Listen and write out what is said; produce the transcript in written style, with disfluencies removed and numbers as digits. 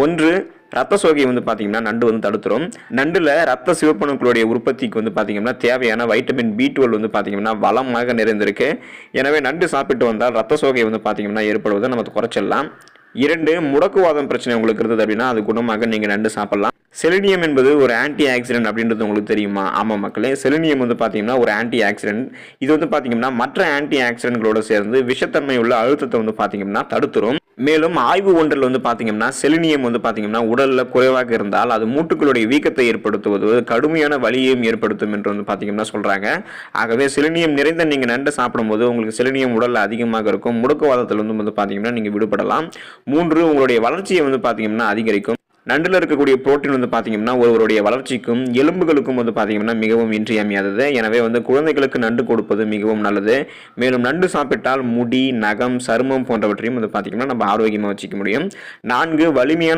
ஒன்று ரத்த சோகையை வந்து பார்த்தீங்கன்னா நண்டு வந்து தடுத்துரும். நண்டுல ரத்த சிவப்பணுக்களுடைய உற்பத்திக்கு வந்து பார்த்தீங்கன்னா தேவையான வைட்டமின் B12 வந்து பார்த்தீங்கன்னா வளமாக நிறைந்திருக்கு. எனவே நண்டு சாப்பிட்டு வந்தால் ரத்த சோகை வந்து பார்த்தீங்கன்னா ஏற்படுவதை நம்ம குறைச்சிடலாம். 2 முடக்குவாதம் பிரச்சனை உங்களுக்கு இருந்தது அப்படின்னா அது குணமாக நீங்கள் நண்டு சாப்பிடலாம். செலினியம் என்பது ஒரு ஆன்டி ஆக்சிடென்ட் அப்படின்றது உங்களுக்கு தெரியுமா? ஆமாம் மக்களே, செலினியம் வந்து பார்த்தீங்கன்னா ஒரு ஆன்டி ஆக்சிடென்ட். இது வந்து பார்த்தீங்கன்னா மற்ற ஆன்டி ஆக்சிடென்ட்களோட சேர்ந்து விஷத்தன்மை உள்ள அழுத்தத்தை வந்து பார்த்தீங்கன்னா தடுத்துரும். மேலும் ஆய்வு ஒன்றில் வந்து பார்த்தீங்கன்னா செலினியம் வந்து பார்த்தீங்கன்னா உடலில் குறைவாக இருந்தால் அது மூட்டுகளுடைய வீக்கத்தை ஏற்படுத்துவது, கடுமையான வலியையும் ஏற்படுத்தும் என்று வந்து பார்த்தீங்கன்னா சொல்கிறாங்க. ஆகவே செலினியம் நிறைந்த நீங்கள் நண்டு சாப்பிடும்போது உங்களுக்கு செலினியம் உடலில் அதிகமாக இருக்கும். முடக்குவாதத்தில் வந்து பார்த்தீங்கன்னா நீங்கள் விடுபடலாம். 3 உங்களுடைய வளர்ச்சியை வந்து பார்த்தீங்கன்னா அதிகரிக்கும். நண்டில் இருக்கக்கூடிய புரோட்டீன் வந்து பார்த்தீங்கன்னா ஒருவருடைய வளர்ச்சிக்கும் எலும்புகளுக்கும் வந்து பார்த்தீங்கன்னா மிகவும் இன்றியமையாதது. எனவே வந்து குழந்தைகளுக்கு நண்டு கொடுப்பது மிகவும் நல்லது. மேலும் நண்டு சாப்பிட்டால் முடி, நகம், சருமம் போன்றவற்றையும் வந்து பார்த்தீங்கன்னா நம்ம ஆரோக்கியமாக வச்சுக்க முடியும். 4 வலிமையான